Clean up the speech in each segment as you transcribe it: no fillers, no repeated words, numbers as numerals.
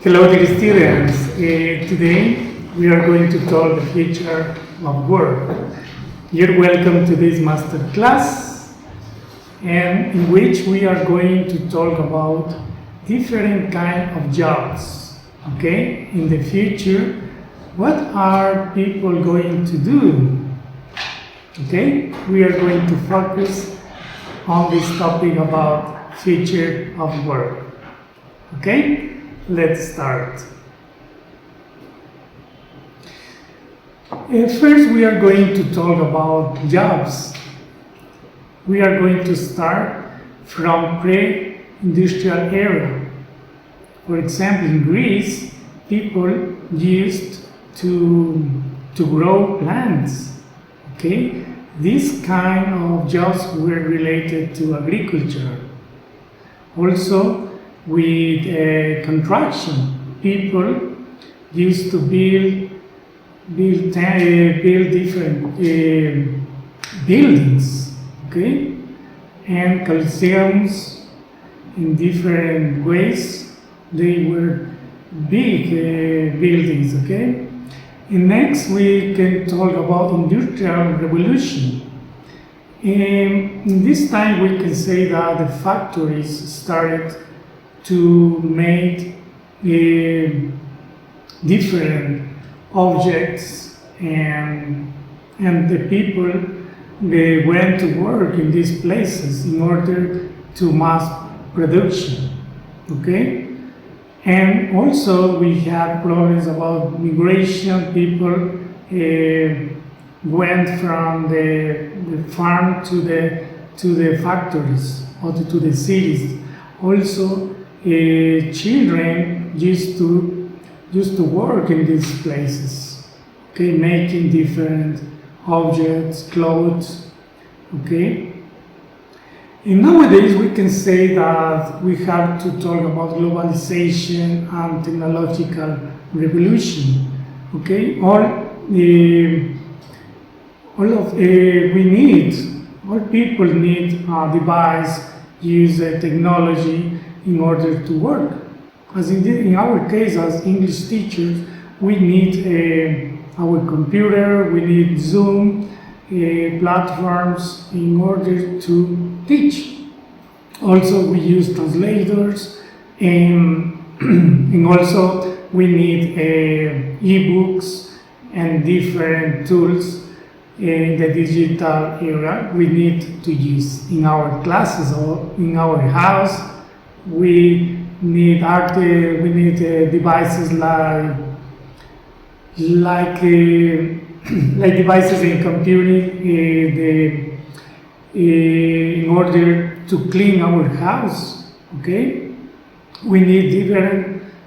Hello dear students, today we are going to talk the future of work. You're welcome to this master class and in which we are going to talk about different kind of jobs. Okay, in the future, what are people going to do? Okay, we are going to focus on this topic about future of work. Okay? Let's start. First, we are going to talk about jobs. We are going to start from pre-industrial era. For example, in Greece, people used to grow plants. Okay, these kind of jobs were related to agriculture. Also, with construction, people used to build different buildings, okay, and coliseums in different ways. They were big buildings, okay. And next, we can talk about industrial revolution. In this time, we can say that the factories started to make different objects and the people they went to work in these places in order to mass production, okay. And also we have problems about migration. People went from the farm to the factories or to the cities. Also children used to work in these places, okay, making different objects, clothes, okay. And nowadays we can say that we have to talk about globalization and technological revolution, okay. All people need a device, use technology in order to work. As in our case, as English teachers, we need our computer, we need Zoom, platforms in order to teach. Also, we use translators, and also we need e-books and different tools in the digital era we need to use in our classes or in our house. We need devices like devices in computing in order to clean our house. Okay, we need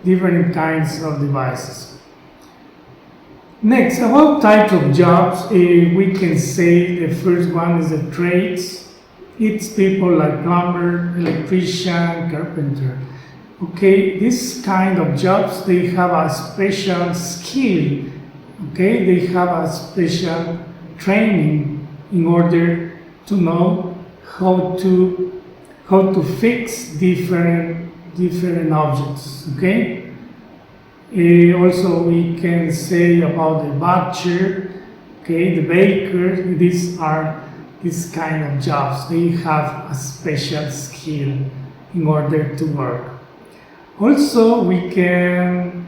different kinds of devices. Next, about types of jobs, we can say the first one is the trades. It's people like plumber, electrician, carpenter. Okay, this kind of jobs, they have a special skill. Okay, they have a special training in order to know how to fix different objects. Okay. Also, we can say about the butcher, okay, the baker. These are this kind of jobs. They have a special skill in order to work. Also, we can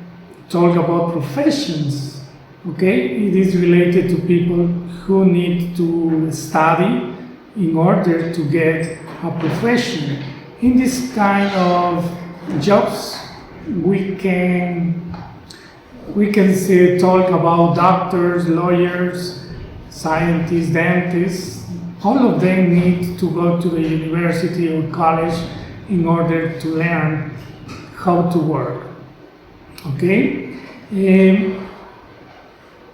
talk about professions. Okay, it is related to people who need to study in order to get a profession. In this kind of jobs, we can talk about doctors, lawyers, scientists, dentists. All of them need to go to the university or college in order to learn how to work. Okay? Here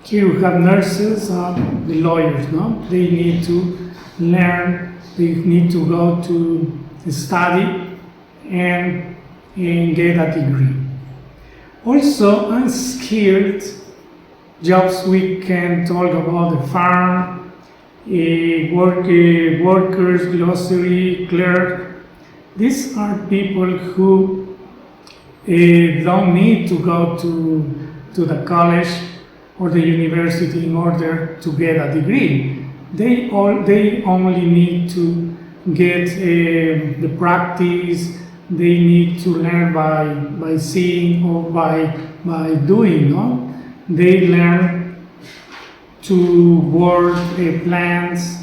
we have nurses, the lawyers, no? They need to learn, they need to go to study and get a degree. Also, unskilled jobs, we can talk about the farm, workers, grocery, clerk. These are people who don't need to go to the college or the university in order to get a degree. They only need to get the practice. They need to learn by seeing or by doing. No? They learn to work plants.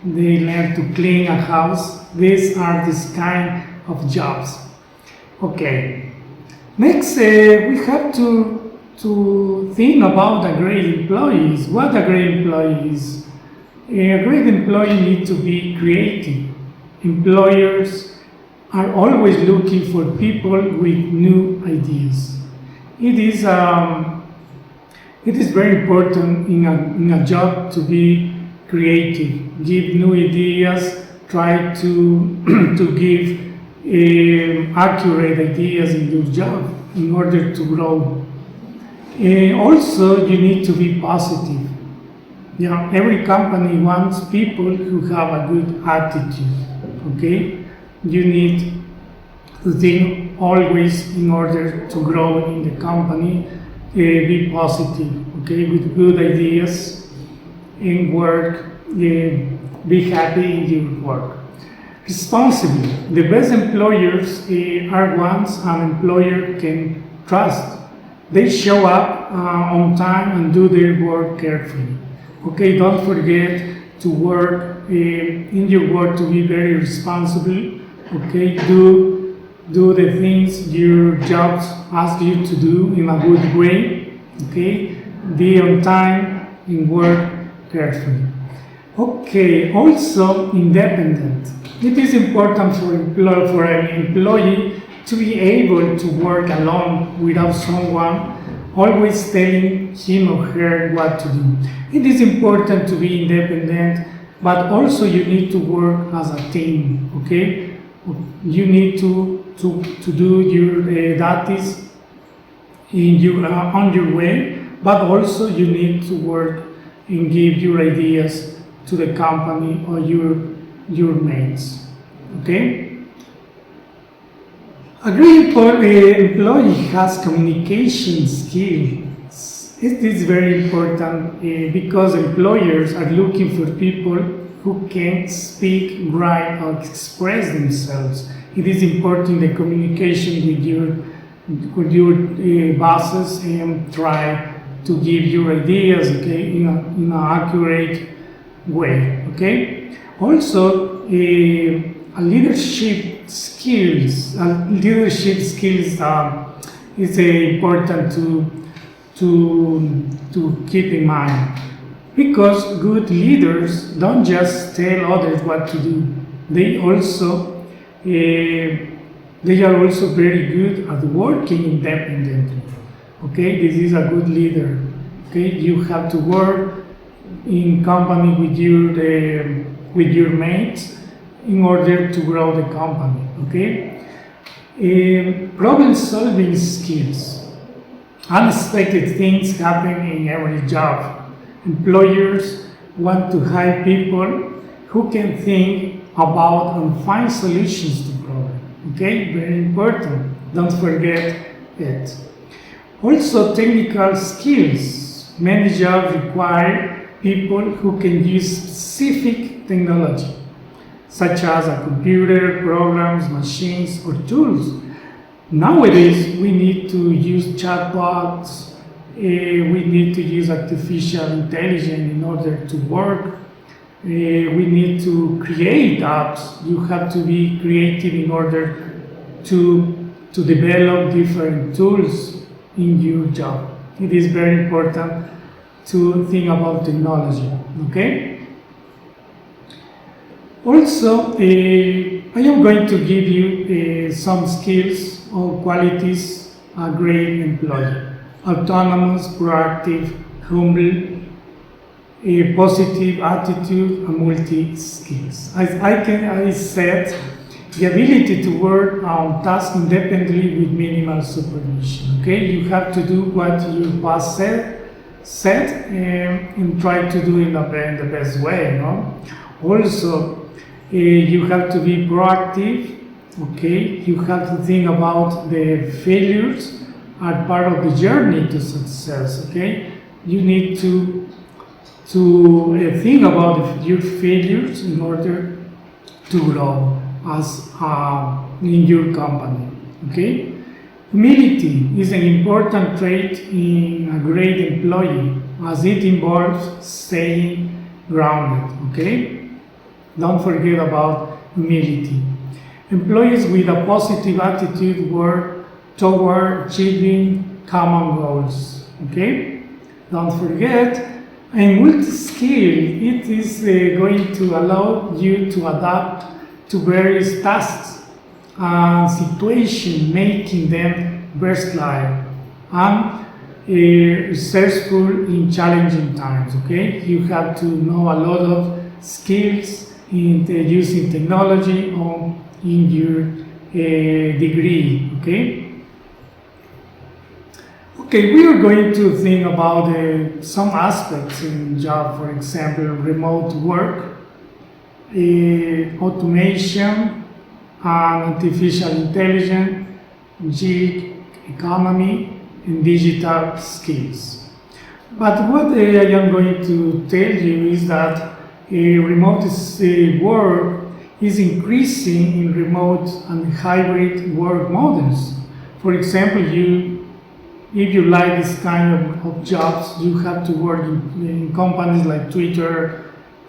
They learn to clean a house. These are this kind of jobs. Okay. Next, we have to think about a great employee. What a great employee is. A great employee needs to be creative. Employers are always looking for people with new ideas. It is very important in a job to be creative, give new ideas, try to give accurate ideas in your job in order to grow. Also, you need to be positive. Yeah, every company wants people who have a good attitude. Okay, you need to think always in order to grow in the company. Be positive. Okay, with good ideas in work. Be happy in your work. Responsibly. The best employers are ones an employer can trust. They show up on time and do their work carefully. Okay, don't forget to work in your work to be very responsible. Okay, do the things your jobs ask you to do in a good way. Okay, be on time and work carefully. Okay, also independent. It is important for an employee to be able to work alone without someone always telling him or her what to do. It is important to be independent, but also you need to work as a team, okay? You need to do your duties on your way, but also you need to work and give your ideas to the company or your mates, okay? A great employee has communication skills. It is very important because employers are looking for people who can speak, write, or express themselves. It is important the communication with your bosses and try to give your ideas, okay, in an accurate way, okay. Also, leadership skills is important to keep in mind, because good leaders don't just tell others what to do. They are also very good at working independently. Okay, this is a good leader. Okay, you have to work in company with your mates in order to grow the company. Okay, problem-solving skills. Unexpected things happen in every job. Employers want to hire people who can think about and find solutions to problems. Okay, very important. Don't forget it. Also, technical skills. Many jobs require people who can use specific technology, such as a computer, programs, machines, or tools. Nowadays, we need to use chatbots, we need to use artificial intelligence in order to work. We need to create apps. You have to be creative in order to develop different tools in your job. It is very important to think about technology, okay? Also, I am going to give you some skills or qualities a great employee. Autonomous, proactive, humble, a positive attitude, and multi-skills. I said, the ability to work on tasks independently with minimal supervision. Okay, you have to do what your boss said and try to do it in the best way. No? Also, you have to be proactive Okay, you have to think about the failures are part of the journey to success. Okay, you need to think about your failures in order to grow as in your company. Okay, humility is an important trait in a great employee as it involves staying grounded. Okay, don't forget about humility. Employees with a positive attitude work toward achieving common goals. Okay, don't forget. And multi-skill, it is going to allow you to adapt to various tasks and situations, making them versatile and resourceful in challenging times. Okay, you have to know a lot of skills in using technology or in your degree. Okay, we are going to think about some aspects in job, for example, remote work, automation, and artificial intelligence, gig economy, and digital skills. But what I am going to tell you is that remote work is increasing in remote and hybrid work models. For example, if you like this kind of jobs, you have to work in companies like Twitter,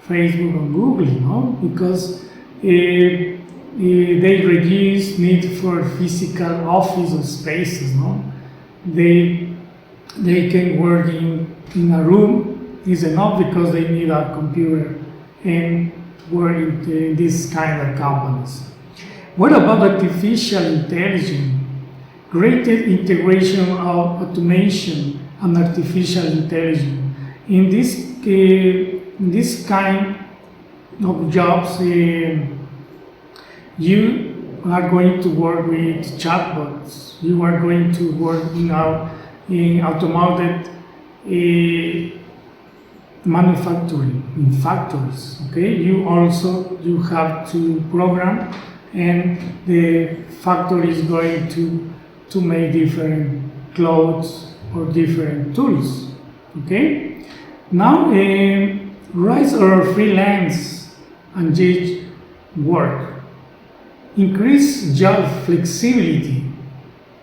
Facebook, and Google, because they reduce need for physical office or spaces. They can work in a room is enough because they need a computer and work in these kind of companies. What about artificial intelligence? Greater integration of automation and artificial intelligence. In this kind of jobs, you are going to work with chatbots. You are going to work in automated manufacturing in factories. Okay, you have to program, and the factory is going to make different clothes or different tools. Okay, now rise or freelance and gig work. Increase job flexibility.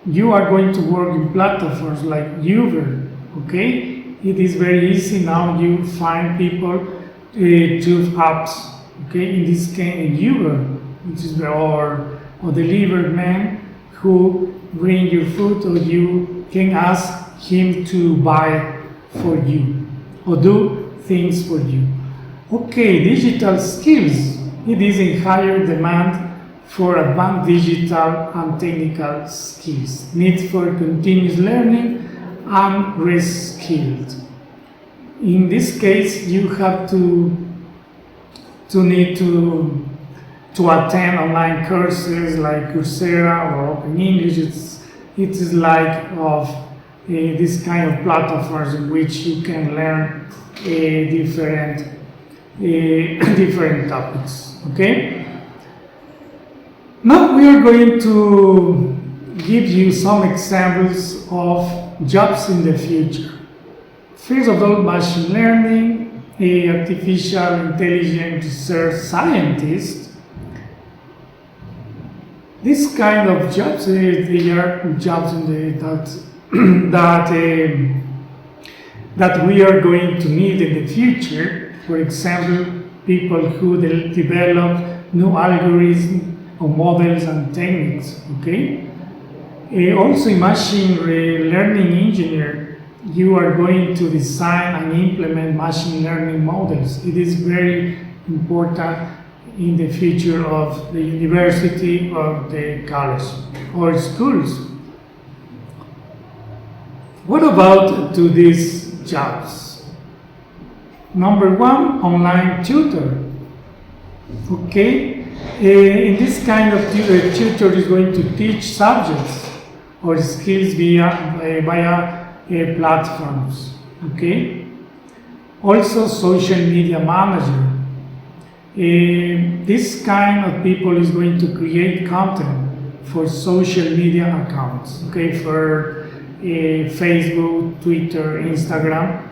You are going to work in platforms like Uber. Okay, it is very easy now. You find people to apps. Okay, in this case, Uber, which is or delivery man who bring your food, or you can ask him to buy for you or do things for you. Okay, digital skills. It is in higher demand for advanced digital and technical skills. Need for continuous learning and reskilled. In this case, you have to need to attend online courses like Coursera or Open English. It is like of this kind of platforms in which you can learn different topics. Okay. Now we are going to give you some examples of jobs in the future. First of all, machine learning, artificial intelligence research scientist. This kind of jobs, they are jobs that we are going to need in the future. For example, people who develop new algorithms or models and techniques. Okay. Also, in machine learning engineer, you are going to design and implement machine learning models. It is very important in the future of the university or the college or schools. What about to these jobs? Number one, online tutor. Okay, in this kind of tutor is going to teach subjects or skills via platforms. Okay, also social media manager. This kind of people is going to create content for social media accounts, okay, for Facebook, Twitter, Instagram.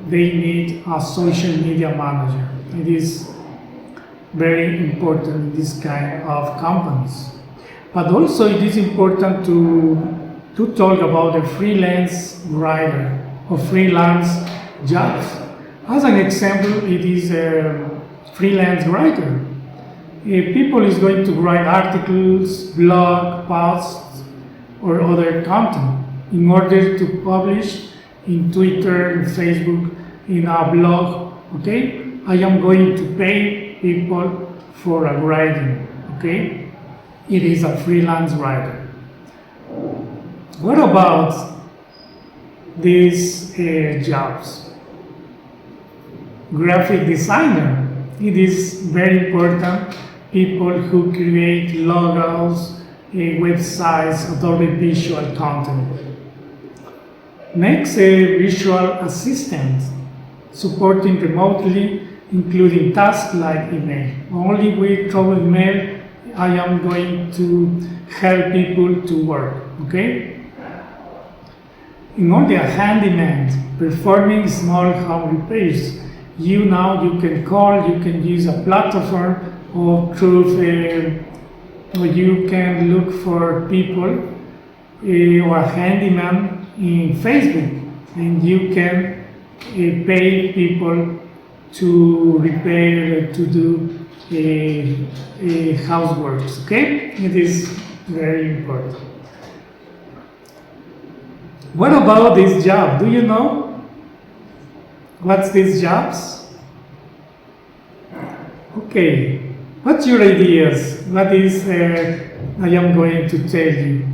They need a social media manager. It is very important in this kind of companies. But also it is important to talk about a freelance writer or freelance jobs. As an example, it is a freelance writer. People is going to write articles, blog posts, or other content in order to publish in Twitter, in Facebook, in a blog. Okay, I am going to pay people for a writing. Okay, it is a freelance writer. What about these jobs? Graphic designer. It is very important. People who create logos, websites, other visual content. Next, a visual assistant, supporting remotely, including tasks like email. Only with through email, I am going to help people to work. Okay. In order, a handyman performing small home repairs. You can call, you can use a platform, or through you can look for people or a handyman in Facebook, and you can pay people to repair, to do houseworks. Okay, it is very important. What about this job? Do you know what's these jobs? Okay, what's your ideas? What is I am going to tell you?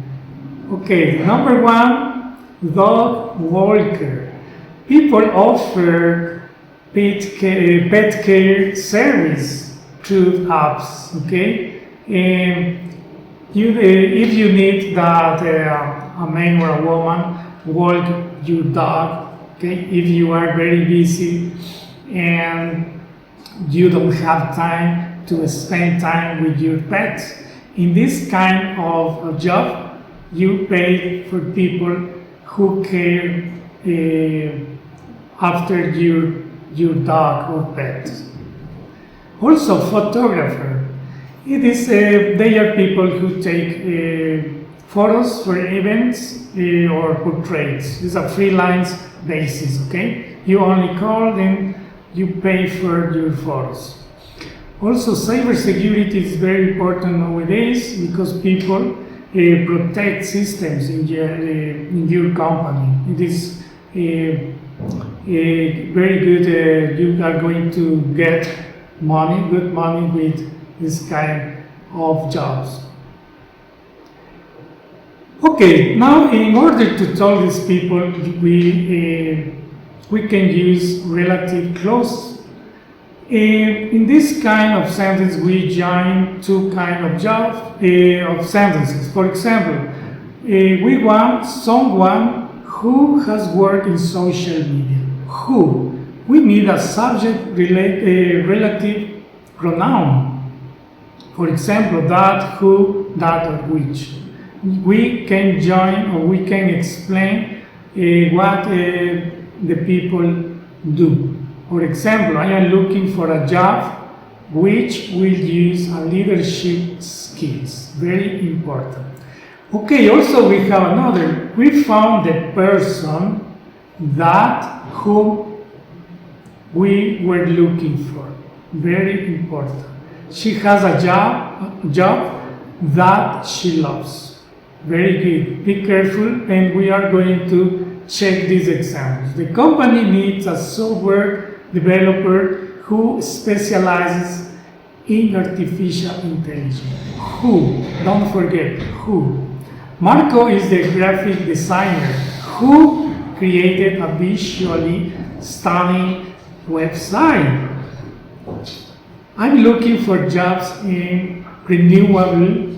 Okay, number one, dog walker. People offer pet care service through apps. Okay, if you need that a man or a woman walk your dog. Okay, if you are very busy and you don't have time to spend time with your pets, in this kind of job, you pay for people who care after your dog or pet. Also, photographer. It is they are people who take photos for events or portraits. It's a freelance basis. Okay, you only call them, you pay for your photos. Also, cybersecurity is very important nowadays because people protect systems in your company. It is very good. You are going to get money, good money with this kind of jobs. Okay, now in order to tell these people, we can use relative clause. In this kind of sentence, we join two kind of jobs of sentences. For example, we want someone who has worked in social media. Who? We need a subject relative pronoun. For example, that, who, that, or which. We can join or we can explain what the people do. For example, I am looking for a job which will use a leadership skills. Very important. Okay, also we have another. We found the person that whom we were looking for. Very important. She has a job that she loves. Very good. Be careful, and we are going to check these examples. The company needs a software developer who specializes in artificial intelligence. Who? Don't forget who. Marco is the graphic designer who created a visually stunning website. I'm looking for jobs in renewable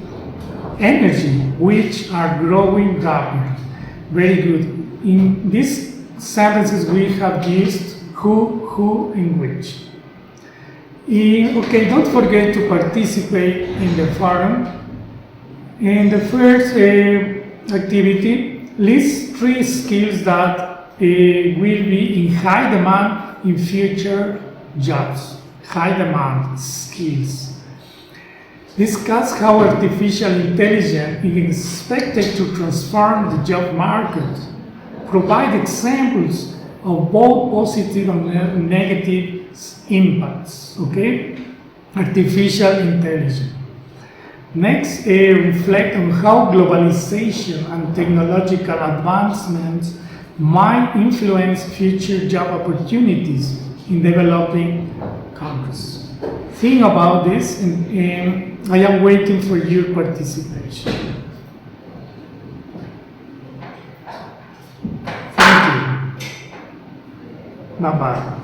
energy, which are growing rapidly. Very good. In these sentences, we have used who, and which. Okay, don't forget to participate in the forum. In the first activity, list 3 skills that will be in high demand in future jobs. High demand skills. Discuss how artificial intelligence is expected to transform the job market. Provide examples of both positive and negative impacts. Okay? Artificial intelligence. Next, reflect on how globalization and technological advancements might influence future job opportunities in developing countries. Think about this, and I am waiting for your participation. Thank you. Bye-bye.